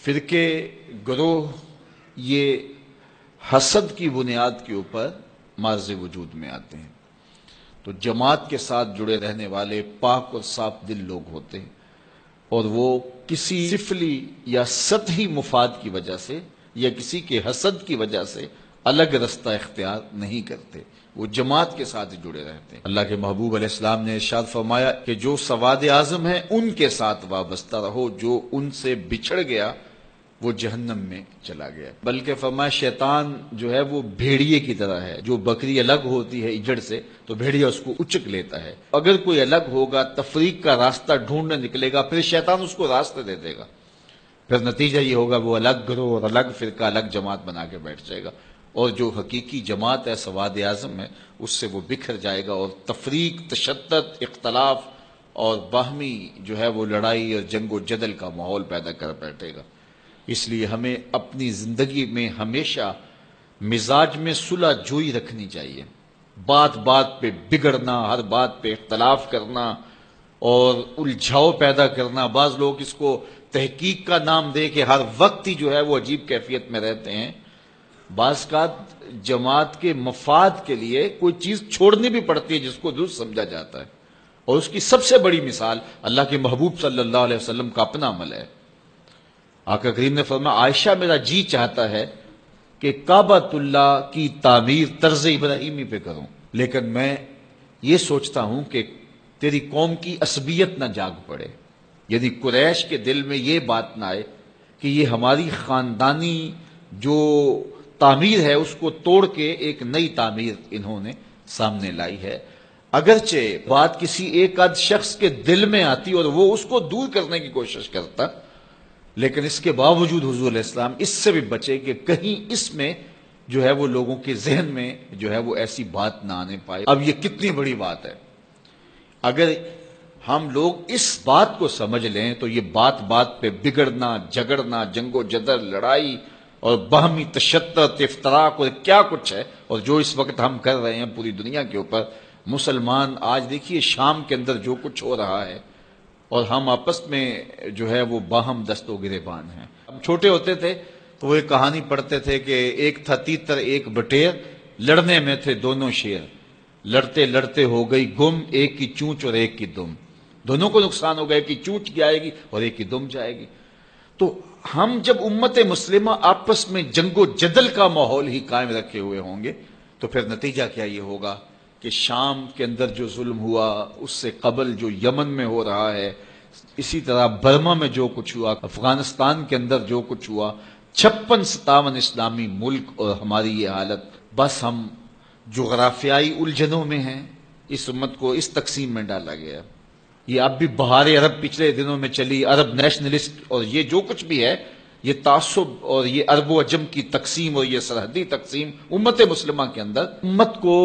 فرقے گروہ یہ حسد کی بنیاد کے اوپر مارز وجود میں آتے ہیں، تو جماعت کے ساتھ جڑے رہنے والے پاک اور صاف دل لوگ ہوتے ہیں، اور وہ کسی سفلی یا سطحی مفاد کی وجہ سے یا کسی کے حسد کی وجہ سے الگ رستہ اختیار نہیں کرتے، وہ جماعت کے ساتھ جڑے رہتے ہیں۔ اللہ کے محبوب علیہ السلام نے ارشاد فرمایا کہ جو سواد اعظم ہیں ان کے ساتھ وابستہ رہو، جو ان سے بچھڑ گیا وہ جہنم میں چلا گیا۔ بلکہ فرمایا شیطان جو ہے وہ بھیڑیے کی طرح ہے، جو بکری الگ ہوتی ہے اجڑ سے تو بھیڑیا اس کو اچک لیتا ہے، اگر کوئی الگ ہوگا تفریق کا راستہ ڈھونڈنے نکلے گا پھر شیطان اس کو راستہ دے دے گا، پھر نتیجہ یہ ہوگا وہ الگ گروہ اور الگ فرقہ الگ جماعت بنا کے بیٹھ جائے گا، اور جو حقیقی جماعت ہے سواد اعظم ہے اس سے وہ بکھر جائے گا، اور تفریق، تشدد، اختلاف اور باہمی جو ہے وہ لڑائی اور جنگ و جدل کا ماحول پیدا کر بیٹھے گا۔ اس لیے ہمیں اپنی زندگی میں ہمیشہ مزاج میں صلح جوئی رکھنی چاہیے، بات بات پہ بگڑنا، ہر بات پہ اختلاف کرنا اور الجھاؤ پیدا کرنا، بعض لوگ اس کو تحقیق کا نام دے کہ ہر وقت ہی جو ہے وہ عجیب کیفیت میں رہتے ہیں، بعض کا جماعت کے مفاد کے لیے کوئی چیز چھوڑنی بھی پڑتی ہے جس کو درست سمجھا جاتا ہے، اور اس کی سب سے بڑی مثال اللہ کے محبوب صلی اللہ علیہ وسلم کا اپنا عمل ہے۔ آقا کریم نے فرمایا عائشہ میرا جی چاہتا ہے کہ کعبۃ اللہ کی تعمیر طرز ابراہیمی پہ کروں، لیکن میں یہ سوچتا ہوں کہ تیری قوم کی عصبیت نہ جاگ پڑے، یعنی قریش کے دل میں یہ بات نہ آئے کہ یہ ہماری خاندانی جو تعمیر ہے اس کو توڑ کے ایک نئی تعمیر انہوں نے سامنے لائی ہے۔ اگرچہ بات کسی ایک آدھ شخص کے دل میں آتی اور وہ اس کو دور کرنے کی کوشش کرتا، لیکن اس کے باوجود حضور علیہ السلام اس سے بھی بچے کہ کہیں اس میں جو ہے وہ لوگوں کے ذہن میں جو ہے وہ ایسی بات نہ آنے پائے۔ اب یہ کتنی بڑی بات ہے، اگر ہم لوگ اس بات کو سمجھ لیں تو یہ بات بات پہ بگڑنا، جھگڑنا، جنگ و جدل، لڑائی اور باہمی تشدد، افتراق اور کیا کچھ ہے، اور جو اس وقت ہم کر رہے ہیں پوری دنیا کے اوپر، مسلمان آج دیکھیے شام کے اندر جو کچھ ہو رہا ہے، اور ہم آپس میں جو ہے وہ باہم دست و گریبان ہیں۔ ہم چھوٹے ہوتے تھے تو وہ ایک کہانی پڑھتے تھے کہ ایک تھا تیتر ایک بٹیر، لڑنے میں تھے دونوں شیر، لڑتے لڑتے ہو گئی گم، ایک کی چونچ اور ایک کی دم، دونوں کو نقصان ہو گیا، ایک کی چونچ جائے گی اور ایک کی دم جائے گی۔ تو ہم جب امت مسلمہ آپس میں جنگ و جدل کا ماحول ہی قائم رکھے ہوئے ہوں گے تو پھر نتیجہ کیا یہ ہوگا کہ شام کے اندر جو ظلم ہوا، اس سے قبل جو یمن میں ہو رہا ہے، اسی طرح برما میں جو کچھ ہوا، افغانستان کے اندر جو کچھ ہوا، 56-57 اسلامی ملک اور ہماری یہ حالت، بس ہم جغرافیائی الجھنوں میں ہیں، اس امت کو اس تقسیم میں ڈالا گیا۔ یہ اب بھی بہار عرب پچھلے دنوں میں چلی، عرب نیشنلسٹ اور یہ جو کچھ بھی ہے، یہ تعصب اور یہ عرب و عجم کی تقسیم اور یہ سرحدی تقسیم امت مسلمہ کے اندر امت کو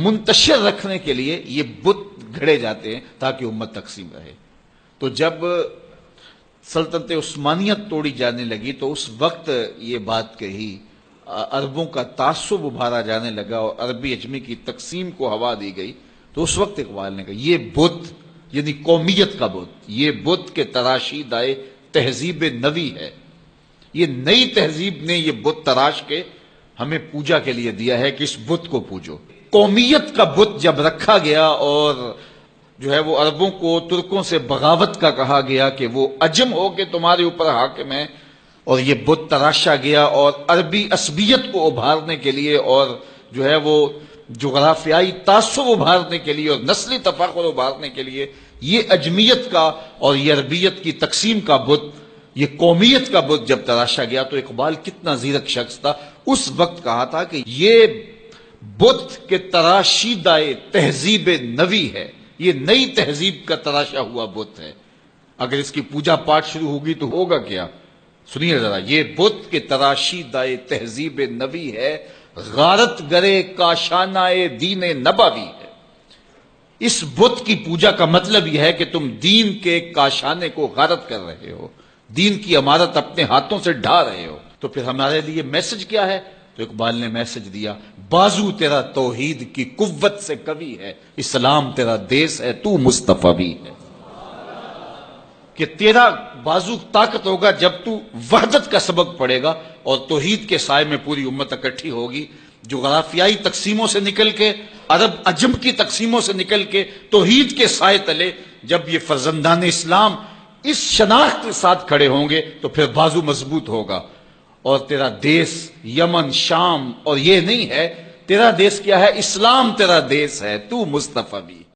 منتشر رکھنے کے لیے یہ بت گھڑے جاتے ہیں تاکہ امت تقسیم رہے۔ تو جب سلطنت عثمانیت توڑی جانے لگی تو اس وقت یہ بات کہی، عربوں کا تعصب ابھارا جانے لگا اور عربی عجمی کی تقسیم کو ہوا دی گئی، تو اس وقت اقبال نے کہا یہ بت یعنی قومیت کا بت، یہ بت کے تراشید آئے تہذیب نوی ہے، یہ نئی تہذیب نے یہ بت تراش کے ہمیں پوجا کے لیے دیا ہے کہ اس بت کو پوجو۔ قومیت کا بت جب رکھا گیا اور جو ہے وہ عربوں کو ترکوں سے بغاوت کا کہا گیا کہ وہ عجم ہو کے تمہارے اوپر حاکم ہے، اور یہ بت تراشا گیا اور عربی عصبیت کو ابھارنے کے لیے اور جو ہے وہ جغرافیائی تعصب ابھارنے کے لیے اور نسلی تفاخر ابھارنے کے لیے یہ عجمیت کا اور یہ عربیت کی تقسیم کا بت، یہ قومیت کا بت جب تراشا گیا تو اقبال کتنا زیرک شخص تھا، اس وقت کہا تھا کہ یہ بت کے تراشیدہ تہذیب نوی ہے، یہ نئی تہذیب کا تراشا ہوا بت ہے، اگر اس کی پوجا پاٹ شروع ہوگی تو ہوگا کیا؟ سنیے ذرا، یہ بت کے تراشیدہ تہذیب نوی ہے، غارت گرے کاشانہ دین نبوی ہے۔ اس بت کی پوجا کا مطلب یہ ہے کہ تم دین کے کاشانے کو غارت کر رہے ہو، دین کی عمارت اپنے ہاتھوں سے ڈھا رہے ہو۔ تو پھر ہمارے لیے میسج کیا ہے؟ تو اقبال نے میسج دیا، بازو تیرا توحید کی قوت سے قوی ہے، اسلام تیرا دیس ہے، تو مصطفی بھی ہے۔ کہ تیرا بازو طاقت ہوگا جب تو وحدت کا سبق پڑھے گا اور توحید کے سائے میں پوری امت اکٹھی ہوگی. جغرافیائی تقسیموں سے نکل کے، عرب عجم کی تقسیموں سے نکل کے توحید کے سائے تلے جب یہ فرزندان اسلام اس شناخت کے ساتھ کھڑے ہوں گے تو پھر بازو مضبوط ہوگا. اور تیرا دیس یمن، شام اور یہ نہیں ہے، تیرا دیس کیا ہے؟ اسلام تیرا دیس ہے، تو مصطفی بھی.